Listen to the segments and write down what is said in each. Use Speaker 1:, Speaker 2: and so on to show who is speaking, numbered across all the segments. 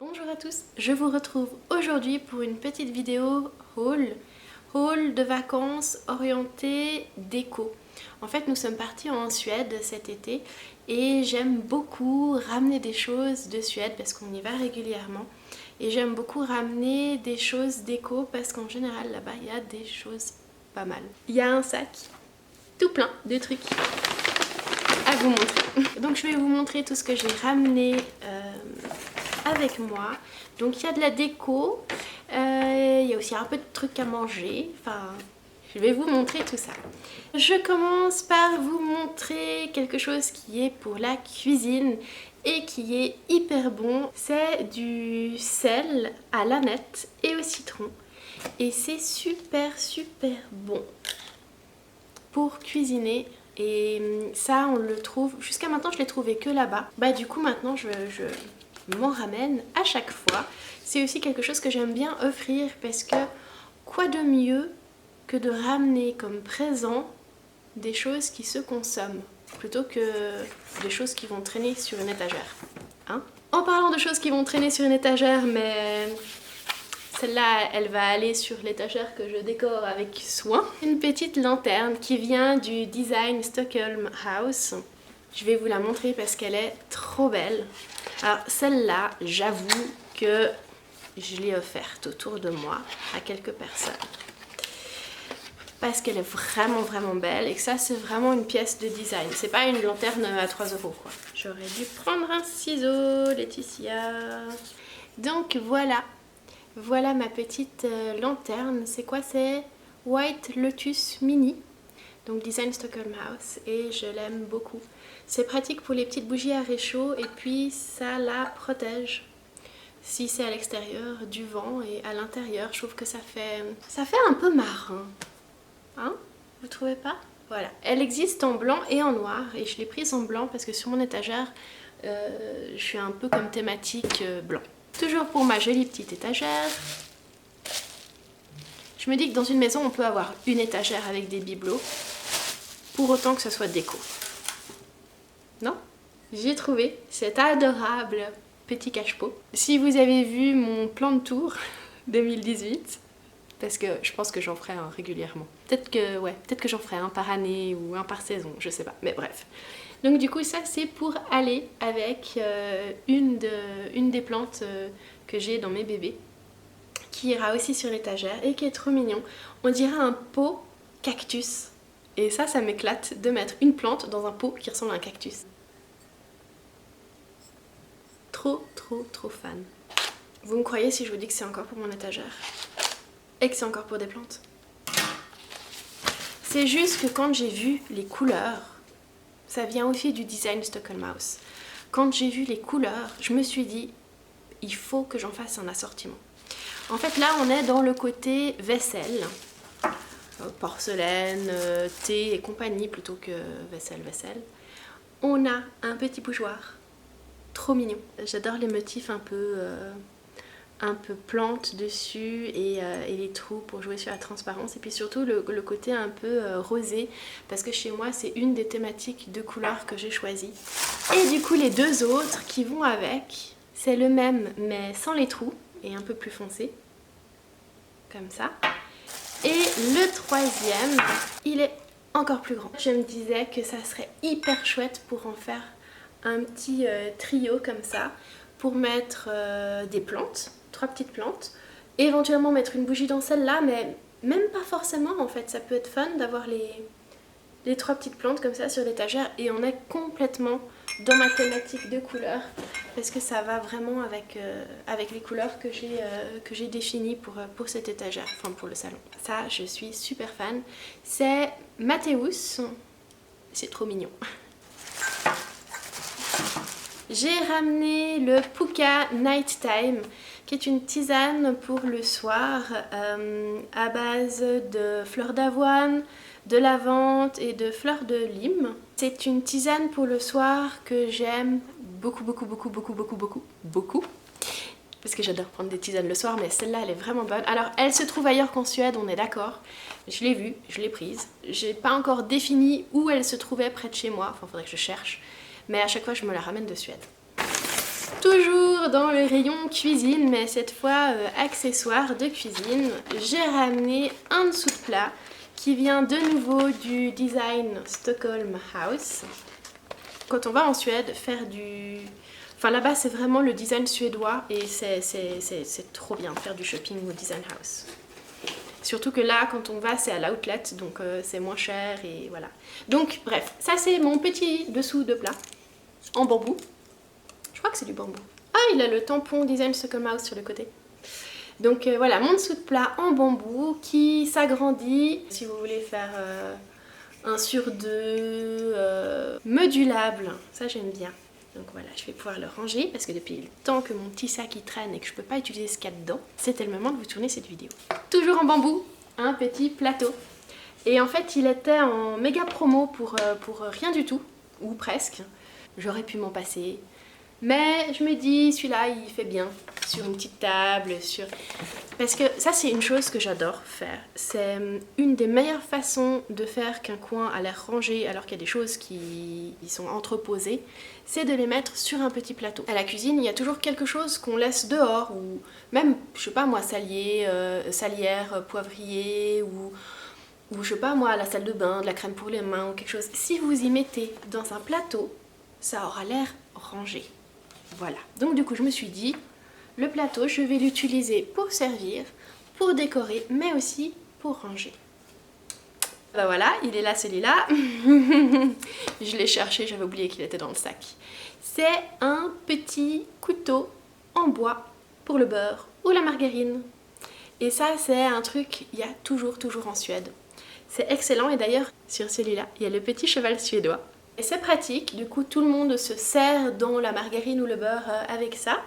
Speaker 1: Bonjour à tous, je vous retrouve aujourd'hui pour une petite vidéo haul de vacances orientée déco. En fait, nous sommes partis en Suède cet été et j'aime beaucoup ramener des choses de Suède parce qu'on y va régulièrement. Et j'aime beaucoup ramener des choses déco parce qu'en général là-bas il y a des choses pas mal. Il y a un sac tout plein de trucs à vous montrer. Donc je vais vous montrer tout ce que j'ai ramené avec moi. Donc il y a de la déco, il y a aussi un peu de trucs à manger, enfin je vais vous montrer tout ça. Je commence par vous montrer quelque chose qui est pour la cuisine et qui est hyper bon. C'est du sel à l'aneth et au citron et c'est super bon pour cuisiner. Et ça on le trouve, jusqu'à maintenant je l'ai trouvé que là-bas. Bah du coup maintenant je m'en ramène à chaque fois. C'est aussi quelque chose que j'aime bien offrir parce que quoi de mieux que de ramener comme présent des choses qui se consomment plutôt que des choses qui vont traîner sur une étagère. Hein? En parlant de choses qui vont traîner sur une étagère, mais celle-là, elle va aller sur l'étagère que je décore avec soin. Une petite lanterne qui vient du design Stockholm House. Je vais vous la montrer parce qu'elle est trop belle. Alors celle-là, j'avoue que je l'ai offerte autour de moi à quelques personnes. Parce qu'elle est vraiment belle et que ça c'est vraiment une pièce de design. C'est pas une lanterne à 3 € quoi. J'aurais dû prendre un ciseau, Laetitia. Donc voilà. Voilà ma petite lanterne. C'est quoi? C'est White Lotus Mini. Donc design Stockholm House et je l'aime beaucoup. C'est pratique pour les petites bougies à réchaud et puis ça la protège si c'est à l'extérieur du vent, et à l'intérieur je trouve que ça fait un peu marin. Hein? Vous trouvez pas? Voilà. Elle existe en blanc et en noir et je l'ai prise en blanc parce que sur mon étagère je suis un peu comme thématique blanc. Toujours pour ma jolie petite étagère. Je me dis que dans une maison on peut avoir une étagère avec des bibelots pour autant que ça soit déco. Non? J'ai trouvé cet adorable petit cache-pot. Si vous avez vu mon plan de tour 2018, parce que je pense que j'en ferai un régulièrement. Peut-être que j'en ferai un par année ou un par saison, je sais pas, mais bref. Donc du coup ça c'est pour aller avec une des plantes que j'ai dans mes bébés, qui ira aussi sur l'étagère et qui est trop mignon. On dirait un pot cactus. Et ça m'éclate de mettre une plante dans un pot qui ressemble à un cactus. Trop fan. Vous me croyez si je vous dis que c'est encore pour mon étagère? Et que c'est encore pour des plantes? C'est juste que quand j'ai vu les couleurs, ça vient aussi du design Stockholm House. Quand j'ai vu les couleurs, je me suis dit, il faut que j'en fasse un assortiment. En fait là on est dans le côté vaisselle, porcelaine, thé et compagnie plutôt que vaisselle. On a un petit bougeoir, trop mignon. J'adore les motifs un peu plantes dessus et les trous pour jouer sur la transparence, et puis surtout le côté un peu rosé parce que chez moi c'est une des thématiques de couleurs que j'ai choisi. Et du coup les deux autres qui vont avec, c'est le même mais sans les trous et un peu plus foncé, comme ça. Et le troisième, il est encore plus grand. Je me disais que ça serait hyper chouette pour en faire un petit trio comme ça, pour mettre des plantes, 3 petites plantes, et éventuellement mettre une bougie dans celle-là, mais même pas forcément en fait. Ça peut être fun d'avoir les 3 petites plantes comme ça sur l'étagère, et on est complètement dans ma thématique de couleurs parce que ça va vraiment avec les couleurs que j'ai définies pour cette étagère, enfin pour le salon. Ça je suis super fan. C'est Matteus, c'est trop mignon. J'ai ramené le Pukka Nighttime, qui est une tisane pour le soir à base de fleurs d'avoine, de lavande et de fleurs de lime. C'est une tisane pour le soir que j'aime beaucoup parce que j'adore prendre des tisanes le soir, mais celle-là elle est vraiment bonne. Alors elle se trouve ailleurs qu'en Suède, on est d'accord. Je l'ai vue, je l'ai prise. J'ai pas encore défini où elle se trouvait près de chez moi, enfin faudrait que je cherche, mais à chaque fois je me la ramène de Suède. Toujours dans le rayon cuisine, mais cette fois accessoires de cuisine, j'ai ramené un dessous de plat qui vient de nouveau du design Stockholm House. Quand on va en Suède faire du... Enfin là-bas c'est vraiment le design suédois et c'est trop bien de faire du shopping au design house. Surtout que là quand on va c'est à l'outlet donc c'est moins cher et voilà. Donc bref, ça c'est mon petit dessous de plat en bambou. Je crois que c'est du bambou. Ah, il a le tampon design Stockholm House sur le côté. Donc voilà, mon dessous de plat en bambou qui s'agrandit. Si vous voulez faire un sur deux modulable, ça j'aime bien. Donc voilà, je vais pouvoir le ranger parce que depuis le temps que mon petit sac il traîne et que je peux pas utiliser ce qu'il y a dedans, c'était le moment de vous tourner cette vidéo. Toujours en bambou, un petit plateau. Et en fait, il était en méga promo pour rien du tout, ou presque. J'aurais pu m'en passer. Mais je me dis, celui-là, il fait bien sur une petite table, sur... Parce que ça, c'est une chose que j'adore faire. C'est une des meilleures façons de faire qu'un coin a l'air rangé alors qu'il y a des choses qui sont entreposées, c'est de les mettre sur un petit plateau. À la cuisine, il y a toujours quelque chose qu'on laisse dehors, ou même, je sais pas moi, salière, poivrier, ou je sais pas moi, la salle de bain, de la crème pour les mains ou quelque chose. Si vous y mettez dans un plateau, ça aura l'air rangé. Voilà, donc du coup je me suis dit, le plateau je vais l'utiliser pour servir, pour décorer, mais aussi pour ranger. Bah voilà, il est là celui-là. Je l'ai cherché, j'avais oublié qu'il était dans le sac. C'est un petit couteau en bois pour le beurre ou la margarine. Et ça c'est un truc, il y a toujours en Suède. C'est excellent et d'ailleurs sur celui-là, il y a le petit cheval suédois. Et c'est pratique, du coup tout le monde se sert dans la margarine ou le beurre avec ça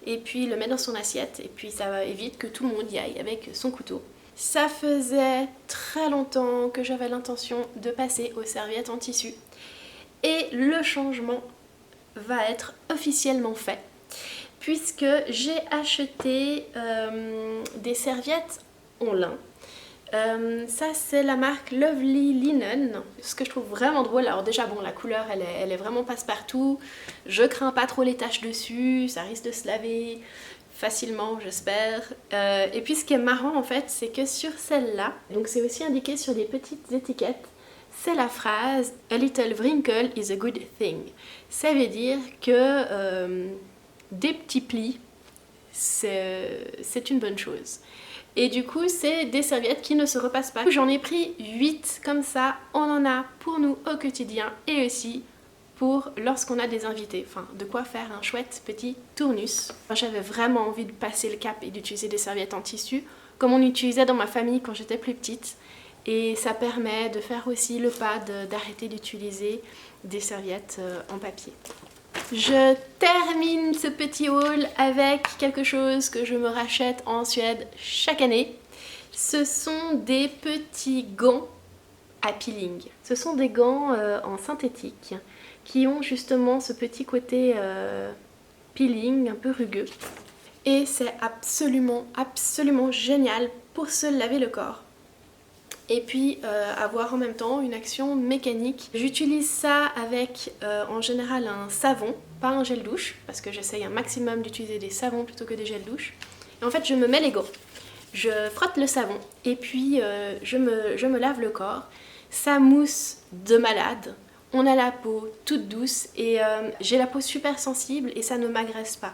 Speaker 1: et puis le met dans son assiette et puis ça évite que tout le monde y aille avec son couteau. Ça faisait très longtemps que j'avais l'intention de passer aux serviettes en tissu et le changement va être officiellement fait puisque j'ai acheté des serviettes en lin. Ça c'est la marque Lovely Linen, ce que je trouve vraiment drôle. Alors déjà bon, la couleur elle est vraiment passe-partout, je crains pas trop les taches dessus, ça risque de se laver facilement j'espère. Et puis ce qui est marrant en fait c'est que sur celle-là, donc c'est aussi indiqué sur des petites étiquettes, c'est la phrase "A little wrinkle is a good thing". Ça veut dire que des petits plis c'est une bonne chose. Et du coup, c'est des serviettes qui ne se repassent pas. J'en ai pris 8 comme ça. On en a pour nous au quotidien et aussi pour lorsqu'on a des invités. Enfin, de quoi faire un chouette petit tournus. J'avais vraiment envie de passer le cap et d'utiliser des serviettes en tissu comme on utilisait dans ma famille quand j'étais plus petite. Et ça permet de faire aussi le pas d'arrêter d'utiliser des serviettes en papier. Je termine ce petit haul avec quelque chose que je me rachète en Suède chaque année. Ce sont des petits gants à peeling. Ce sont des gants en synthétique qui ont justement ce petit côté peeling un peu rugueux. Et c'est absolument génial pour se laver le corps. Et puis avoir en même temps une action mécanique. J'utilise ça avec en général un savon, pas un gel douche, parce que j'essaye un maximum d'utiliser des savons plutôt que des gels douche. Et en fait je me mets les gants, je frotte le savon et puis je me lave le corps. Ça mousse de malade, on a la peau toute douce et j'ai la peau super sensible et ça ne m'agresse pas.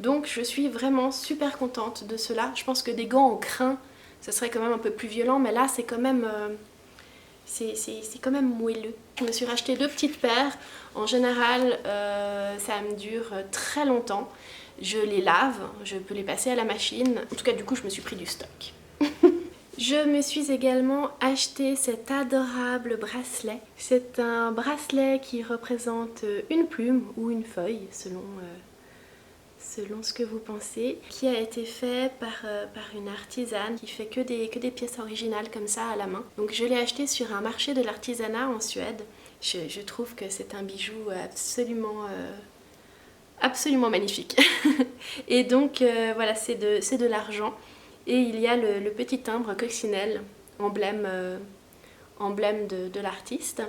Speaker 1: Donc je suis vraiment super contente de cela. Je pense que des gants en crin, ce serait quand même un peu plus violent, mais là c'est quand même moelleux. Je me suis racheté 2 petites paires. En général, ça me dure très longtemps. Je les lave, je peux les passer à la machine. En tout cas, du coup, je me suis pris du stock. Je me suis également acheté cet adorable bracelet. C'est un bracelet qui représente une plume ou une feuille, selon ce que vous pensez, qui a été fait par une artisane qui fait que des pièces originales comme ça à la main. Donc je l'ai acheté sur un marché de l'artisanat en Suède. Je trouve que c'est un bijou absolument magnifique. Et donc voilà, c'est de l'argent. Et il y a le petit timbre coccinelle, emblème de l'artiste.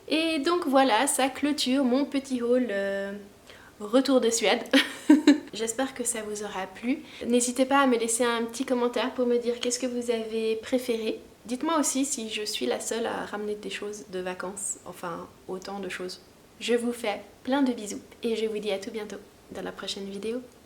Speaker 1: Et donc voilà, ça clôture mon petit haul retour de Suède. J'espère que ça vous aura plu. N'hésitez pas à me laisser un petit commentaire pour me dire qu'est-ce que vous avez préféré. Dites-moi aussi si je suis la seule à ramener des choses de vacances, enfin autant de choses. Je vous fais plein de bisous et je vous dis à tout bientôt dans la prochaine vidéo.